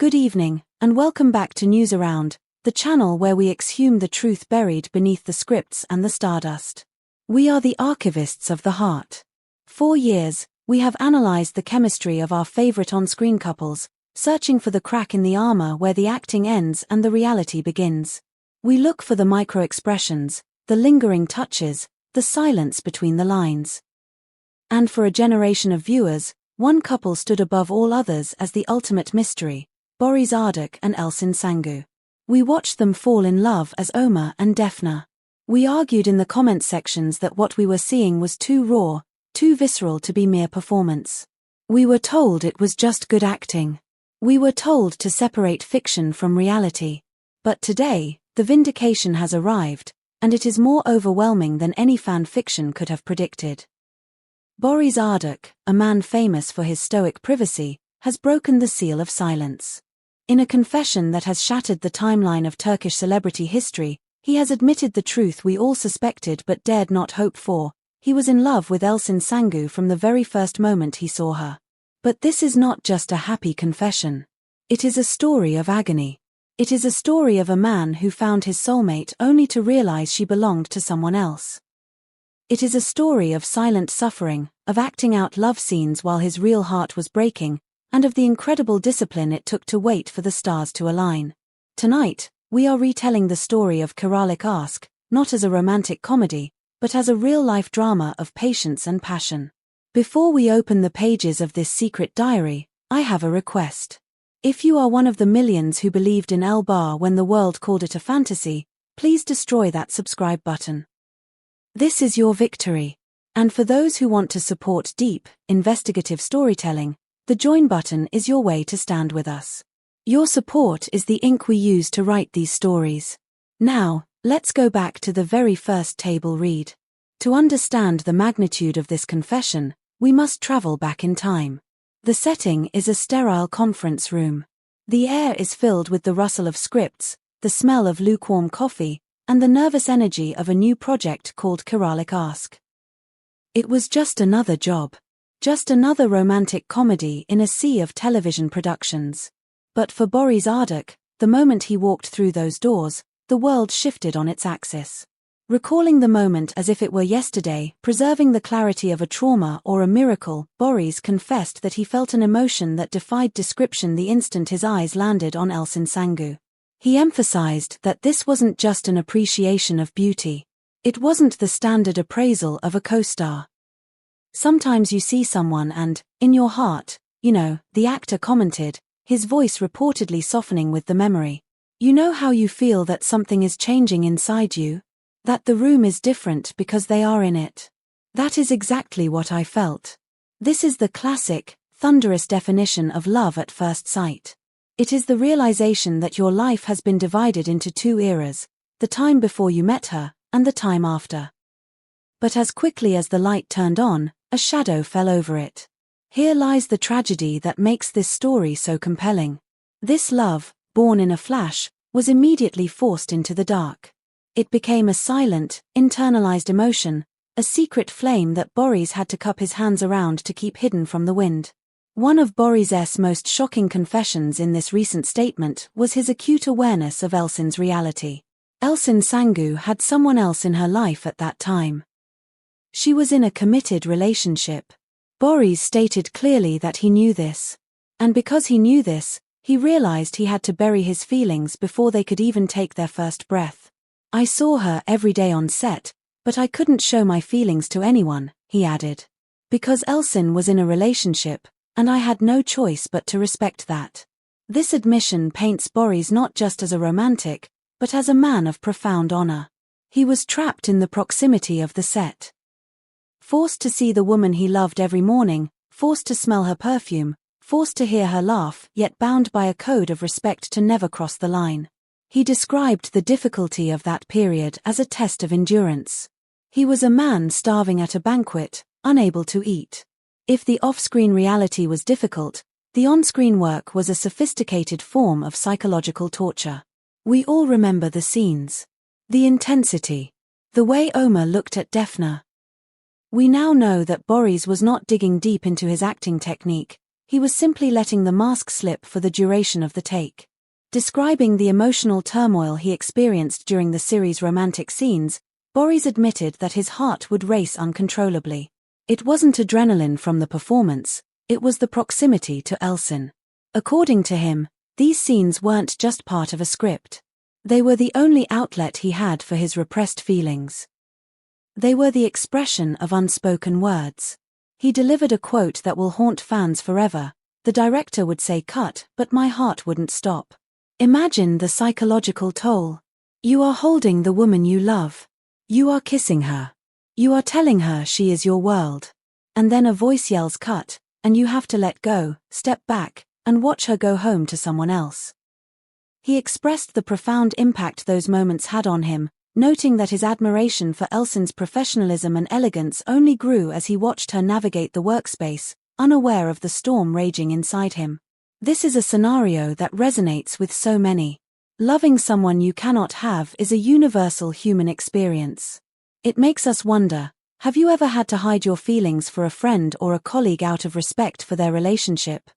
Good evening, and welcome back to News Around, the channel where we exhume the truth buried beneath the scripts and the stardust. We are the archivists of the heart. For years, we have analyzed the chemistry of our favorite on-screen couples, searching for the crack in the armor where the acting ends and the reality begins. We look for the micro-expressions, the lingering touches, the silence between the lines. And for a generation of viewers, one couple stood above all others as the ultimate mystery: Barış Arduç and Elçin Sangu. We watched them fall in love as Ömer and Defne. We argued in the comment sections that what we were seeing was too raw, too visceral to be mere performance. We were told it was just good acting. We were told to separate fiction from reality. But today, the vindication has arrived, and it is more overwhelming than any fan fiction could have predicted. Barış Arduç, a man famous for his stoic privacy, has broken the seal of silence. In a confession that has shattered the timeline of Turkish celebrity history, he has admitted the truth we all suspected but dared not hope for: he was in love with Elçin Sangu from the very first moment he saw her. But this is not just a happy confession. It is a story of agony. It is a story of a man who found his soulmate only to realize she belonged to someone else. It is a story of silent suffering, of acting out love scenes while his real heart was breaking, and of the incredible discipline it took to wait for the stars to align. Tonight, we are retelling the story of Kiralık Aşk, not as a romantic comedy, but as a real-life drama of patience and passion. Before we open the pages of this secret diary, I have a request. If you are one of the millions who believed in El-Bar when the world called it a fantasy, please destroy that subscribe button. This is your victory. And for those who want to support deep, investigative storytelling, the join button is your way to stand with us. Your support is the ink we use to write these stories. Now, let's go back to the very first table read. To understand the magnitude of this confession, we must travel back in time. The setting is a sterile conference room. The air is filled with the rustle of scripts, the smell of lukewarm coffee, and the nervous energy of a new project called Kiralık Aşk. It was just another job. Just another romantic comedy in a sea of television productions. But for Barış Arduç, the moment he walked through those doors, the world shifted on its axis. Recalling the moment as if it were yesterday, preserving the clarity of a trauma or a miracle, Barış confessed that he felt an emotion that defied description the instant his eyes landed on Elçin Sangu. He emphasized that this wasn't just an appreciation of beauty. It wasn't the standard appraisal of a co-star. Sometimes you see someone and, in your heart, the actor commented, his voice reportedly softening with the memory. You know how you feel that something is changing inside you? That the room is different because they are in it. That is exactly what I felt. This is the classic, thunderous definition of love at first sight. It is the realization that your life has been divided into two eras, the time before you met her, and the time after. But as quickly as the light turned on, a shadow fell over it. Here lies the tragedy that makes this story so compelling. This love, born in a flash, was immediately forced into the dark. It became a silent, internalized emotion, a secret flame that Barış had to cup his hands around to keep hidden from the wind. One of Barış's most shocking confessions in this recent statement was his acute awareness of Elçin's reality. Elçin Sangu had someone else in her life at that time. She was in a committed relationship. Barış stated clearly that he knew this. And because he knew this, he realized he had to bury his feelings before they could even take their first breath. I saw her every day on set, but I couldn't show my feelings to anyone, he added. Because Elçin was in a relationship, and I had no choice but to respect that. This admission paints Barış not just as a romantic, but as a man of profound honor. He was trapped in the proximity of the set. Forced to see the woman he loved every morning, forced to smell her perfume, forced to hear her laugh, yet bound by a code of respect to never cross the line. He described the difficulty of that period as a test of endurance. He was a man starving at a banquet, unable to eat. If the off-screen reality was difficult, the on-screen work was a sophisticated form of psychological torture. We all remember the scenes. The intensity. The way Ömer looked at Defne. We now know that Barış was not digging deep into his acting technique. He was simply letting the mask slip for the duration of the take. Describing the emotional turmoil he experienced during the series' romantic scenes, Boris admitted that his heart would race uncontrollably. It wasn't adrenaline from the performance, it was the proximity to Elçin. According to him, these scenes weren't just part of a script. They were the only outlet he had for his repressed feelings. They were the expression of unspoken words. He delivered a quote that will haunt fans forever. The director would say cut, but my heart wouldn't stop. Imagine the psychological toll. You are holding the woman you love. You are kissing her. You are telling her she is your world. And then a voice yells cut, and you have to let go, step back, and watch her go home to someone else. He expressed the profound impact those moments had on him, noting that his admiration for Elçin's professionalism and elegance only grew as he watched her navigate the workspace, unaware of the storm raging inside him. This is a scenario that resonates with so many. Loving someone you cannot have is a universal human experience. It makes us wonder, have you ever had to hide your feelings for a friend or a colleague out of respect for their relationship?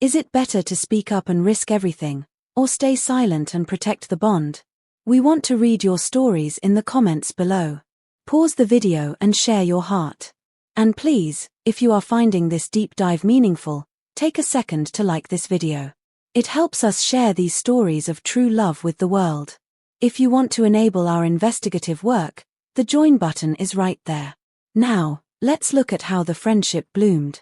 Is it better to speak up and risk everything, or stay silent and protect the bond? We want to read your stories in the comments below. Pause the video and share your heart. And please, if you are finding this deep dive meaningful, take a second to like this video. It helps us share these stories of true love with the world. If you want to enable our investigative work, the join button is right there. Now, let's look at how the friendship bloomed.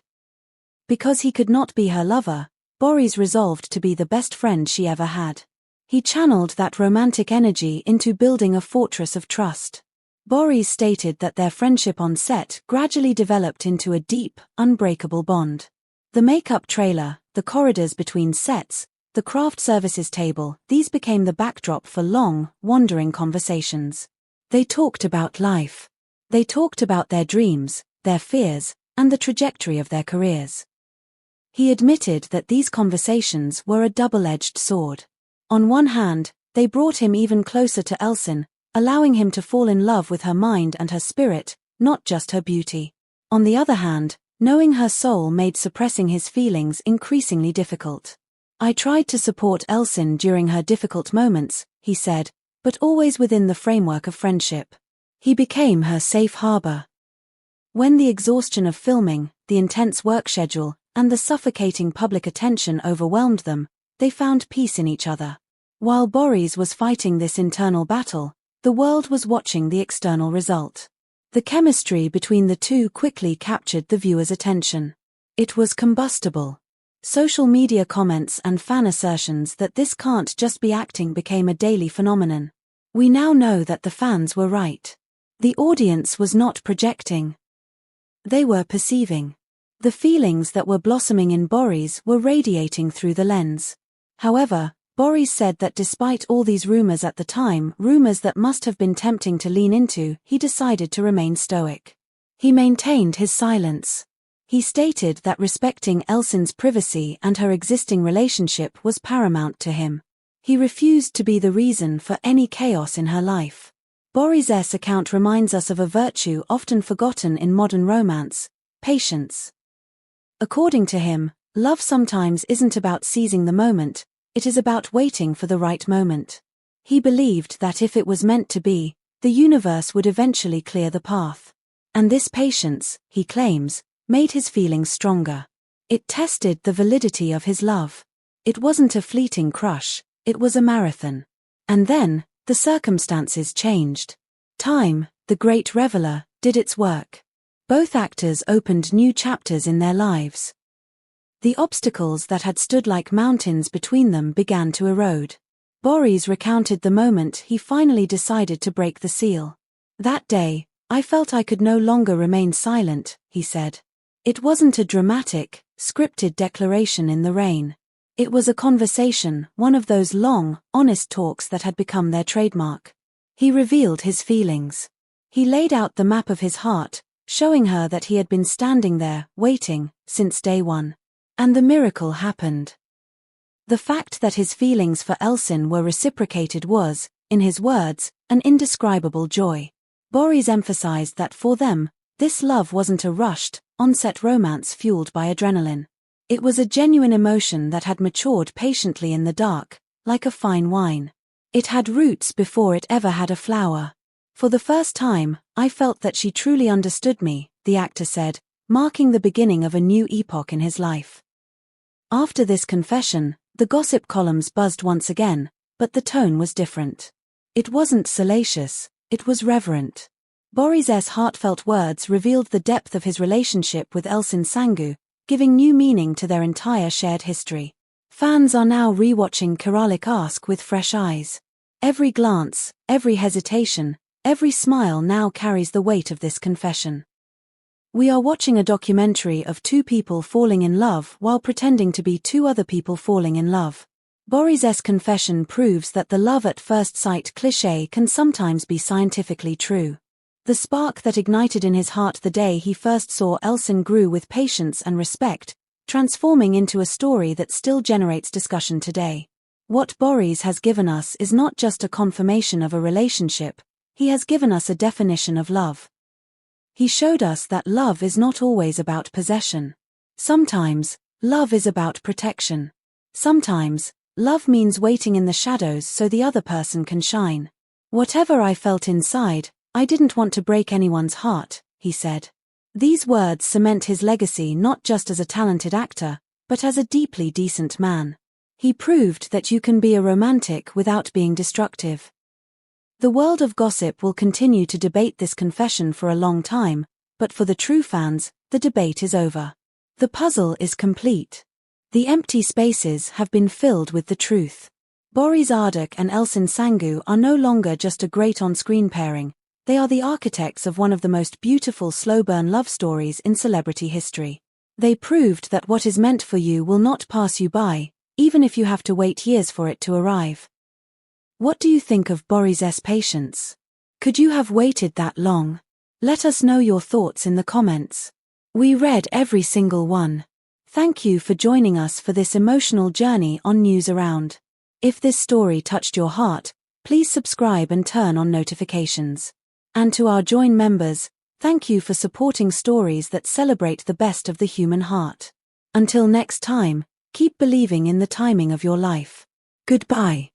Because he could not be her lover, Boris resolved to be the best friend she ever had. He channeled that romantic energy into building a fortress of trust. Boris stated that their friendship on set gradually developed into a deep, unbreakable bond. The makeup trailer, the corridors between sets, the craft services table, these became the backdrop for long, wandering conversations. They talked about life. They talked about their dreams, their fears, and the trajectory of their careers. He admitted that these conversations were a double-edged sword. On one hand, they brought him even closer to Elçin, allowing him to fall in love with her mind and her spirit, not just her beauty. On the other hand, knowing her soul made suppressing his feelings increasingly difficult. I tried to support Elçin during her difficult moments, he said, but always within the framework of friendship. He became her safe harbor. When the exhaustion of filming, the intense work schedule, and the suffocating public attention overwhelmed them, they found peace in each other. While Boris was fighting this internal battle, the world was watching the external result. The chemistry between the two quickly captured the viewer's attention. It was combustible. Social media comments and fan assertions that this can't just be acting became a daily phenomenon. We now know that the fans were right. The audience was not projecting. They were perceiving. The feelings that were blossoming in Boris were radiating through the lens. However, Boris said that despite all these rumors at the time, rumors that must have been tempting to lean into, he decided to remain stoic. He maintained his silence. He stated that respecting Elçin's privacy and her existing relationship was paramount to him. He refused to be the reason for any chaos in her life. Boris's account reminds us of a virtue often forgotten in modern romance: patience. According to him, love sometimes isn't about seizing the moment, it is about waiting for the right moment. He believed that if it was meant to be, the universe would eventually clear the path. And this patience, he claims, made his feelings stronger. It tested the validity of his love. It wasn't a fleeting crush, it was a marathon. And then, the circumstances changed. Time, the great reveler, did its work. Both actors opened new chapters in their lives. The obstacles that had stood like mountains between them began to erode. Boris recounted the moment he finally decided to break the seal. That day, I felt I could no longer remain silent, he said. It wasn't a dramatic, scripted declaration in the rain. It was a conversation, one of those long, honest talks that had become their trademark. He revealed his feelings. He laid out the map of his heart, showing her that he had been standing there, waiting, since day one. And the miracle happened. The fact that his feelings for Elçin were reciprocated was, in his words, an indescribable joy. Boris emphasized that for them, this love wasn't a rushed, on-set romance fueled by adrenaline. It was a genuine emotion that had matured patiently in the dark, like a fine wine. It had roots before it ever had a flower. For the first time, I felt that she truly understood me, the actor said, marking the beginning of a new epoch in his life. After this confession, the gossip columns buzzed once again, but the tone was different. It wasn't salacious, it was reverent. Boris's heartfelt words revealed the depth of his relationship with Elçin Sangu, giving new meaning to their entire shared history. Fans are now rewatching Kiralik Ask with fresh eyes. Every glance, every hesitation, every smile now carries the weight of this confession. We are watching a documentary of two people falling in love while pretending to be two other people falling in love. Boris's confession proves that the love at first sight cliché can sometimes be scientifically true. The spark that ignited in his heart the day he first saw Elçin grew with patience and respect, transforming into a story that still generates discussion today. What Boris has given us is not just a confirmation of a relationship, he has given us a definition of love. He showed us that love is not always about possession. Sometimes, love is about protection. Sometimes, love means waiting in the shadows so the other person can shine. Whatever I felt inside, I didn't want to break anyone's heart, he said. These words cement his legacy not just as a talented actor, but as a deeply decent man. He proved that you can be a romantic without being destructive. The world of gossip will continue to debate this confession for a long time, but for the true fans, the debate is over. The puzzle is complete. The empty spaces have been filled with the truth. Barış Arduç and Elçin Sangu are no longer just a great on-screen pairing, they are the architects of one of the most beautiful slow-burn love stories in celebrity history. They proved that what is meant for you will not pass you by, even if you have to wait years for it to arrive. What do you think of Boris's patience? Could you have waited that long? Let us know your thoughts in the comments. We read every single one. Thank you for joining us for this emotional journey on News Around. If this story touched your heart, please subscribe and turn on notifications. And to our Join members, thank you for supporting stories that celebrate the best of the human heart. Until next time, keep believing in the timing of your life. Goodbye.